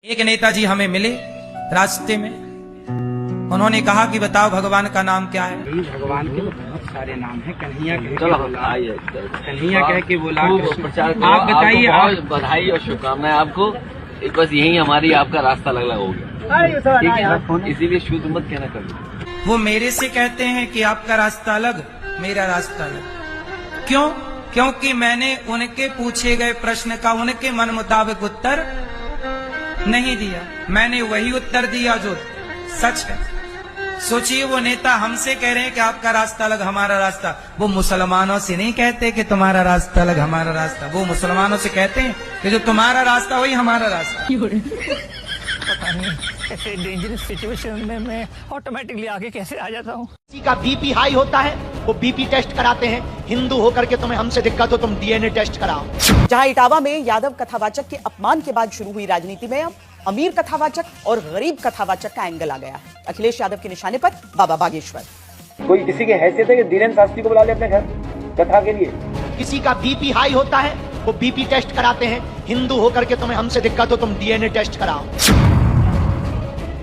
एक नेताजी हमें मिले रास्ते में, उन्होंने कहा कि बताओ भगवान का नाम क्या है। भगवान के तो बहुत सारे नाम हैं। कन्हैया कह के बोला, आप बताइए। बहुत बधाई और शुभकामनाएं आपको। बस यही हमारी आपका रास्ता अलग अलग हो गया, ठीक है, इसीलिए शुद्ध मत कहना कभी। वो मेरे से कहते हैं कि आपका रास्ता अलग, मेरा रास्ता अलग। क्यों? क्योंकि मैंने उनके पूछे गए प्रश्न का उनके मन मुताबिक उत्तर नहीं दिया, मैंने वही उत्तर दिया जो सच है। सोचिए, वो नेता हमसे कह रहे हैं कि आपका रास्ता अलग, हमारा रास्ता। वो मुसलमानों से नहीं कहते कि तुम्हारा रास्ता अलग, हमारा रास्ता। वो मुसलमानों से कहते हैं कि जो तुम्हारा रास्ता वही हमारा रास्ता। पता नहीं ऐसे डेंजरस सिचुएशन में मैं ऑटोमेटिकली आगे कैसे आ जाता हूँ। किसी का बीपी हाई होता है, वो बीपी टेस्ट कराते हैं। हिंदू होकर के तुम्हें हमसे दिक्कत हो, तुम डीएनए टेस्ट कराओ। जहां इटावा में यादव कथावाचक के अपमान के बाद शुरू हुई राजनीति में अब अमीर कथावाचक और गरीब कथावाचक का एंगल आ गया। अखिलेश यादव के निशाने पर बाबा बागेश्वर। कोई किसी की हैसियत है कि धीरेन्द्र शास्त्री को बुला ले अपने घर कथा के लिए। किसी का बीपी हाई होता है, वो बीपी टेस्ट कराते हैं। हिंदू होकर के तुम्हें हमसे दिक्कत हो, तुम डीएनए टेस्ट कराओ।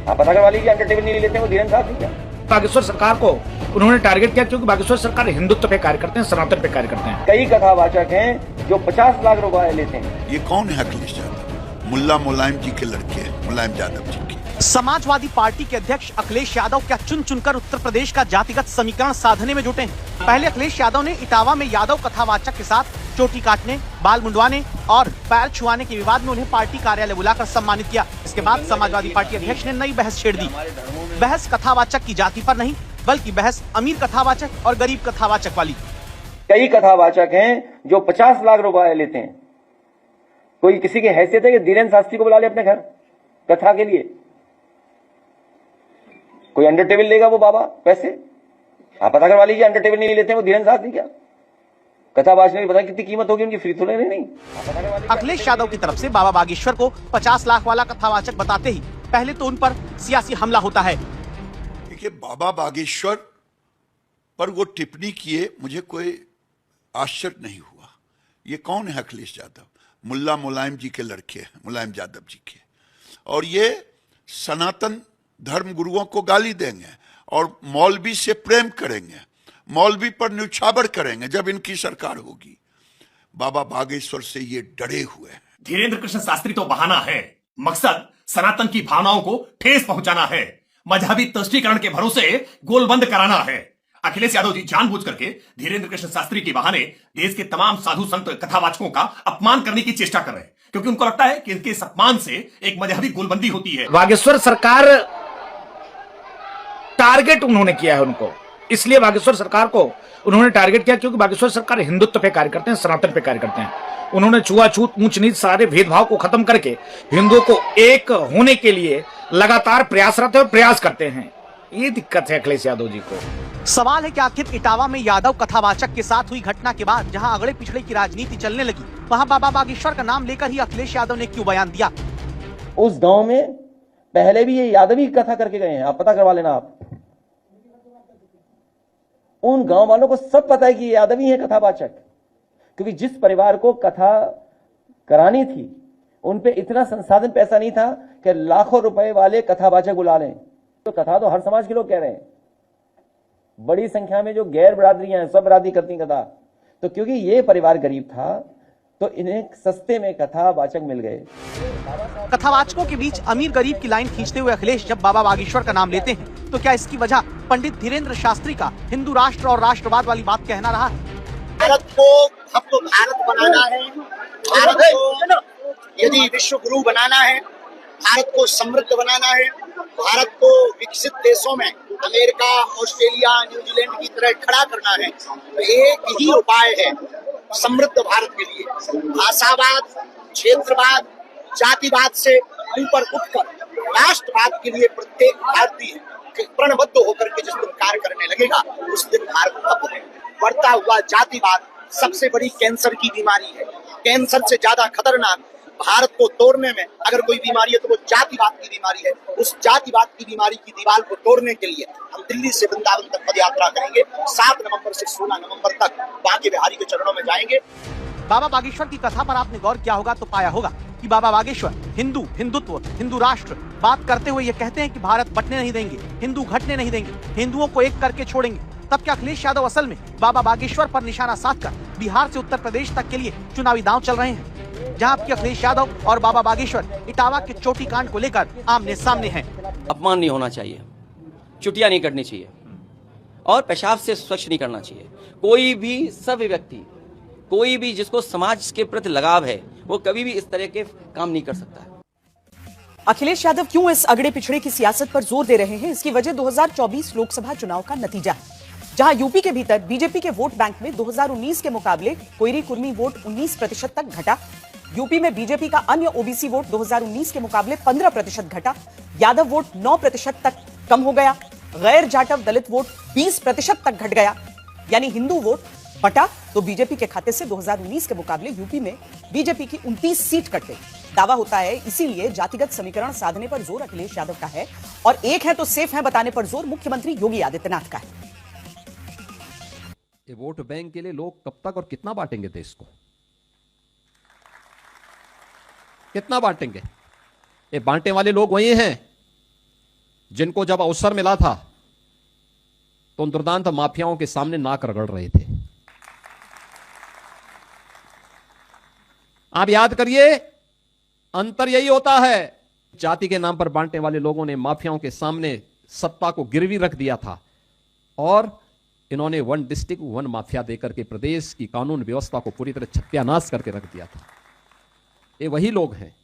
आप पता करवा लीजिए, अंडर टेबल नहीं लेते वो धीरेन्द्र शास्त्री क्या। बागेश्वर सरकार को उन्होंने टारगेट किया क्योंकि बागेश्वर सरकार हिंदुत्व पे कार्य करते हैं, सनातन पे कार्य करते हैं। कई कथावाचक हैं जो 50 लाख रुपए लेते हैं। ये कौन है अखिलेश यादव? मुल्ला मुलायम जी के लड़के हैं, मुलायम यादव जी के। समाजवादी पार्टी के अध्यक्ष अखिलेश यादव क्या चुन चुनकर उत्तर प्रदेश का जातिगत समीकरण साधने में जुटे हैं। पहले अखिलेश यादव ने इटावा में यादव कथावाचक के साथ चोटी काटने, बाल मुंडवाने और पैर छुआने के विवाद में उन्हें पार्टी कार्यालय बुलाकर सम्मानित किया। इसके बाद समाजवादी पार्टी अध्यक्ष ने नई बहस छेड़ दी। बहस कथावाचक की जाति पर नहीं, बल्कि बहस अमीर कथावाचक और गरीब कथावाचक वाली। कई कथावाचक हैं जो 50 लाख रुपए लेते हैं। कोई किसी की हैसियत है कि धीरेन्द्र शास्त्री को बुला ले अपने घर कथा के लिए। कोई अंडर टेबल लेगा वो बाबा पैसे? आप पता करवा लीजिए, अंडर टेबल नहीं लेते हैं वो धीरेन्द्र शास्त्री क्या। कथावाचक नहीं पता कितनी कीमत होगी उनकी, फ्री तो नहीं। अखिलेश यादव की तरफ से बाबा बागेश्वर को 50 लाख वाला कथावाचक बताते ही पहले तो उन पर सियासी हमला होता है। देखिए, बाबा बागेश्वर पर वो टिप्पणी किए, मुझे कोई आश्चर्य नहीं हुआ। ये कौन है अखिलेश यादव? मुल्ला मुलायम जी के लड़के हैं, मुलायम यादव जी के। और ये सनातन धर्म गुरुओं को गाली देंगे और मौलवी से प्रेम करेंगे, मौलवी पर न्यौछावर करेंगे जब इनकी सरकार होगी। बाबा बागेश्वर से ये डरे हुए हैं। धीरेन्द्र कृष्ण शास्त्री तो बहाना है, मकसद सनातन की भावनाओं को ठेस पहुंचाना है, मजहबी तुष्टीकरण के भरोसे गोलबंद कराना है। अखिलेश यादव जी जानबूझ करके धीरेन्द्र कृष्ण शास्त्री के बहाने देश के तमाम साधु संत कथावाचकों का अपमान करने की चेष्टा कर रहे हैं, क्योंकि उनको लगता है कि इनके इस अपमान से एक मजहबी गोलबंदी होती है। बागेश्वर सरकार टारगेट उन्होंने किया है उनको, इसलिए बागेश्वर सरकार को उन्होंने टारगेट किया क्योंकि बागेश्वर सरकार हिंदुत्व पे कार्य करते हैं, सनातन पे कार्य करते हैं। उन्होंने छुआछूत, ऊंच नीच, सारे भेदभाव को खत्म करके हिंदुओं को एक होने के लिए लगातार प्रयासरत और प्रयास करते हैं। ये दिक्कत है अखिलेश यादव जी को। सवाल है कि आखिर इटावा में यादव कथावाचक के साथ हुई घटना के बाद जहां अगड़े पिछड़े की राजनीति चलने लगी, वहां बाबा बागेश्वर का नाम लेकर ही अखिलेश यादव ने क्यों बयान दिया? उस गांव में पहले भी ये यादवी कथा करके गए हैं, आप पता करवा लेना। आप उन गांव वालों को सब पता है कि ये यादवी है कथावाचक, क्योंकि जिस परिवार को कथा करानी थी उन पे इतना संसाधन पैसा नहीं था कि लाखों रुपए वाले कथावाचक बुला लें। तो कथा तो हर समाज के लोग कह रहे हैं, बड़ी संख्या में जो गैर बरादरियां हैं सब बरादरी करती कथा। तो क्योंकि ये परिवार गरीब था तो इन्हें सस्ते में कथावाचक मिल गए। कथावाचकों के बीच अमीर गरीब की लाइन खींचते हुए अखिलेश जब बाबा बागेश्वर का नाम लेते हैं तो क्या इसकी वजह पंडित धीरेन्द्र शास्त्री का हिंदू राष्ट्र और राष्ट्रवाद वाली बात कहना रहा? भारत को हमको भारत बनाना है, भारत को यदि विश्व गुरु बनाना है, भारत को समृद्ध बनाना है, भारत को विकसित देशों में अमेरिका, ऑस्ट्रेलिया, न्यूजीलैंड की तरह खड़ा करना है, तो एक ही उपाय है समृद्ध भारत के लिए। भाषावाद, क्षेत्रवाद, जातिवाद से ऊपर उठकर राष्ट्रवाद के लिए प्रत्येक भारतीय प्रणबद्ध होकर के जिस दिन कार्य करने लगेगा उस दिन भारत भव्य है। बढ़ता हुआ जातिवाद सबसे बड़ी कैंसर की बीमारी है। कैंसर से ज्यादा खतरनाक भारत को तोड़ने में अगर कोई बीमारी है तो वो जातिवाद की बीमारी है। उस जातिवाद की बीमारी की दीवार को तोड़ने के लिए हम दिल्ली से वृंदावन तक पद यात्रा करेंगे। 7 नवंबर से 16 नवंबर तक बांके बिहारी के चरणों में जाएंगे। बाबा बागेश्वर की कथा पर आपने गौर किया होगा तो पाया होगा कि कि बाबा बागेश्वर हिंदू, हिंदुत्व, हिंदू राष्ट्र बात करते हुए ये कहते हैं कि भारत बंटने नहीं देंगे, हिंदू घटने नहीं देंगे, हिंदुओं को एक करके छोड़ेंगे, तब क्या अखिलेश यादव असल में बाबा बागेश्वर पर निशाना साधकर बिहार से उत्तर प्रदेश तक के लिए चुनावी दांव चल रहे हैं, जहां आपके अखिलेश यादव और बाबा बागेश्वर इटावा के चोटी कांड को लेकर आमने सामने हैं। अपमान नहीं होना चाहिए, चुटिया नहीं करनी चाहिए और पेशाब से स्वच्छ नहीं करना चाहिए। कोई भी सभ्य व्यक्ति, कोई भी जिसको समाज के प्रति लगाव है, वो कभी भी इस तरह के काम नहीं कर सकता है। अखिलेश यादव क्यों इस अगड़े पिछड़े की सियासत पर जोर दे रहे हैं? इसकी वजह 2024 लोकसभा चुनाव का नतीजा है, जहां यूपी के भीतर बीजेपी के वोट बैंक में 2019 के मुकाबले कोयरी कुर्मी वोट 19% तक घटा। यूपी में बीजेपी का अन्य ओबीसी वोट 2019 के मुकाबले 15% घटा। यादव वोट 9% तक कम हो गया। गैर जाटव दलित वोट 20% तक घट गया। यानी हिंदू वोट बटा तो बीजेपी के खाते से 2019 के मुकाबले यूपी में बीजेपी की 29 सीट कट गई। दावा होता है इसीलिए जातिगत समीकरण साधने पर जोर अखिलेश यादव का है और एक है तो सेफ है बताने पर जोर मुख्यमंत्री योगी आदित्यनाथ का है। ये वोट बैंक के लिए लोग कब तक और कितना बांटेंगे देश को? कितना बांटेंगे? ये बांटने वाले लोग वही हैं जिनको जब अवसर मिला था तो उन दुर्दांत माफियाओं के सामने नाक रगड़ रहे थे। आप याद करिए, अंतर यही होता है। जाति के नाम पर बांटने वाले लोगों ने माफियाओं के सामने सत्ता को गिरवी रख दिया था और इन्होंने वन डिस्ट्रिक्ट वन माफिया देकर के प्रदेश की कानून व्यवस्था को पूरी तरह सत्यानाश करके रख दिया था। ये वही लोग हैं।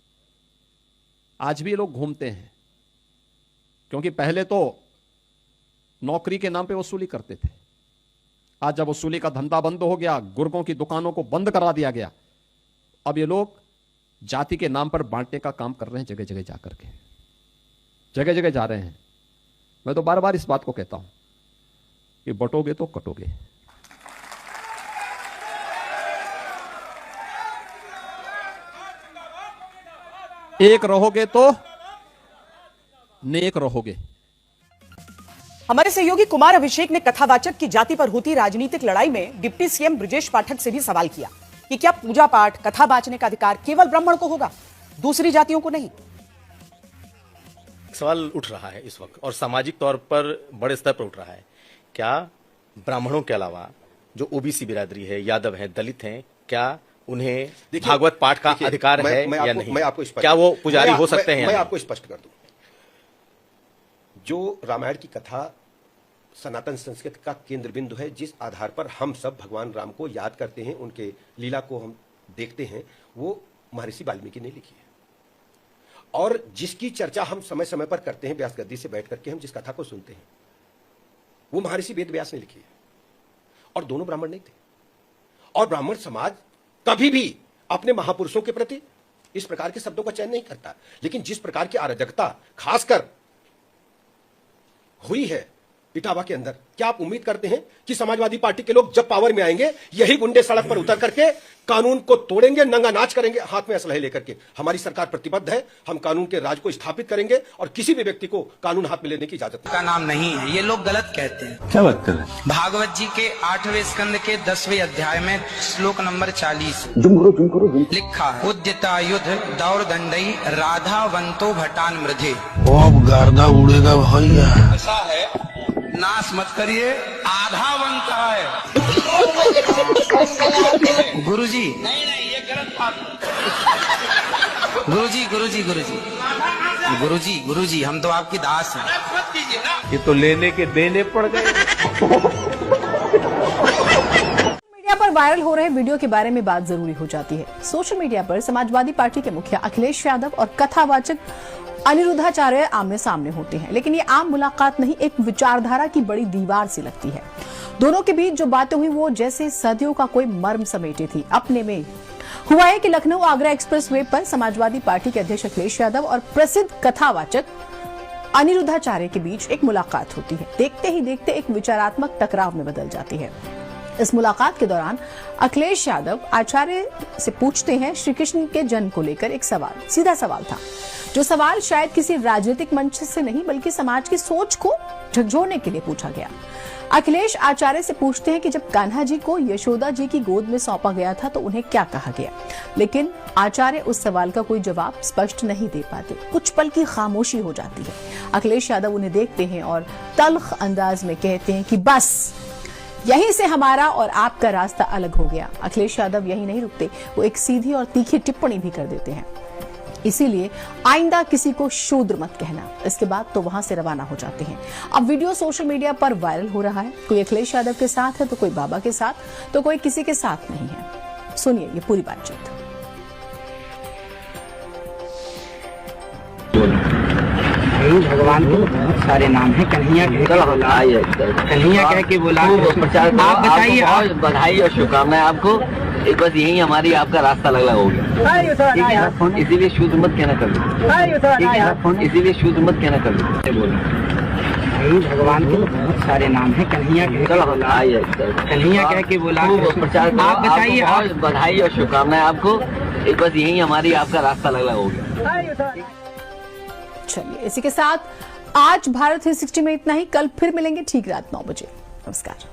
आज भी ये लोग घूमते हैं, क्योंकि पहले तो नौकरी के नाम पे वसूली करते थे। आज जब वसूली का धंधा बंद हो गया, गुर्गों की दुकानों को बंद करा दिया गया, अब ये लोग जाति के नाम पर बांटने का काम कर रहे हैं। जगह जगह जाकर के जगह जगह जा रहे हैं। मैं तो बार बार इस बात को कहता हूं कि बटोगे तो कटोगे। एक रहोगे तो नेक रहोगे। हमारे सहयोगी कुमार अभिषेक ने कथावाचक की जाति पर होती राजनीतिक लड़ाई में डिप्टी सीएम ब्रजेश पाठक से भी सवाल किया कि क्या पूजा पाठ कथा बांचने का अधिकार केवल ब्राह्मण को होगा, दूसरी जातियों को नहीं? सवाल उठ रहा है इस वक्त और सामाजिक तौर पर बड़े स्तर पर उठ रहा है। क्या ब्राह्मणों के अलावा जो ओबीसी बिरादरी है, यादव हैं, दलित हैं, क्या उन्हें भागवत पाठ का अधिकार है या नहीं? मैं आपको क्या वो पुजारी हो सकते हैं? मैं आपको स्पष्ट कर दूं। जो रामायण की कथा सनातन संस्कृति का केंद्र बिंदु है, जिस आधार पर हम सब भगवान राम को याद करते हैं, उनके लीला को हम देखते हैं, वो महर्षि वाल्मीकि ने लिखी है। और जिसकी चर्चा हम समय समय पर करते हैं, व्यास गद्दी से बैठ करके हम जिस कथा को सुनते हैं, वो महर्षि वेद व्यास ने लिखी है। और दोनों ब्राह्मण नहीं थे। और ब्राह्मण समाज कभी भी अपने महापुरुषों के प्रति इस प्रकार के शब्दों का चयन नहीं करता। लेकिन जिस प्रकार की अराजकता खासकर हुई है इटावा के अंदर, क्या आप उम्मीद करते हैं कि समाजवादी पार्टी के लोग जब पावर में आएंगे, यही गुंडे सड़क पर उतर करके कानून को तोड़ेंगे, नंगा नाच करेंगे हाथ में असलहे लेकर के? हमारी सरकार प्रतिबद्ध है, हम कानून के राज को स्थापित करेंगे और किसी भी व्यक्ति को कानून हाथ में लेने की इजाजत का नाम नहीं है। ये लोग गलत कहते हैं। क्या बात कर रहे हैं? भागवत जी के 8वें स्कंद के 10वें अध्याय में श्लोक नंबर 40 लिखा है, उद्यता युद्ध दौड़ दंडई राधावंतो भटान मृधे। अब गर्दा उड़ेगा भैया। ऐसा है, नाश मत करिए, आधा बनता है। गुरुजी नहीं ये गलत बात। गुरुजी हम तो आपकी दास हैं। ये तो लेने के देने पड़ गए। मीडिया पर वायरल हो रहे वीडियो के बारे में बात जरूरी हो जाती है। सोशल मीडिया पर समाजवादी पार्टी के मुखिया अखिलेश यादव और कथावाचक अनिरुद्धाचार्य आमने सामने होते हैं, लेकिन ये आम मुलाकात नहीं, एक विचारधारा की बड़ी दीवार सी लगती है। दोनों के बीच जो बातें हुई वो जैसे सदियों का कोई मर्म समेटे थी अपने में। हुआ है कि लखनऊ आगरा एक्सप्रेसवे पर समाजवादी पार्टी के अध्यक्ष अखिलेश यादव और प्रसिद्ध कथावाचक अनिरुद्धाचार्य के बीच एक मुलाकात होती है। देखते ही देखते एक विचारात्मक टकराव में बदल जाती है। इस मुलाकात के दौरान अखिलेश यादव आचार्य से पूछते हैं श्री कृष्ण के जन्म को लेकर एक सवाल। सीधा सवाल था, जो सवाल शायद किसी राजनीतिक मंच से नहीं बल्कि समाज की सोच को झकझोरने के लिए पूछा गया। अखिलेश आचार्य से पूछते हैं कि जब कान्हा जी को यशोदा जी की गोद में सौंपा गया था तो उन्हें क्या कहा गया, लेकिन आचार्य उस सवाल का कोई जवाब स्पष्ट नहीं दे पाते। कुछ पल की खामोशी हो जाती है। अखिलेश यादव उन्हें देखते हैं और तल्ख अंदाज में कहते हैं कि बस यहीं से हमारा और आपका रास्ता अलग हो गया। अखिलेश यादव यही नहीं रुकते, वो एक सीधी और तीखी टिप्पणी भी कर देते हैं, इसीलिए आइंदा किसी को शूद्र मत कहना। इसके बाद तो वहां से रवाना हो जाते हैं। अब वीडियो सोशल मीडिया पर वायरल हो रहा है। कोई अखिलेश यादव के साथ है तो कोई बाबा के साथ, तो कोई किसी के साथ नहीं है। सुनिए ये पूरी बातचीत। भगवान के बहुत सारे नाम है। कन्हैया कन्हैया कह के बोला। आप बताइए। बधाई और शुभकामनाएं आपको। एक बस यही हमारी आपका रास्ता अलग अलग हो गया, ठीक है। इसीलिए शुद्ध मत कहना कर लो, ठीक है। इसीलिए शुद्ध मत कहना कर लो। भगवान के बहुत सारे नाम है। कन्हैया कन्हैया कह के बोला। आप बताइए। बधाई और शुभकामनाएं आपको। एक बस यही हमारी आपका रास्ता अलग अलग हो गया। चलिए इसी के साथ आज भारत 360 में इतना ही। कल फिर मिलेंगे ठीक रात 9 बजे। नमस्कार।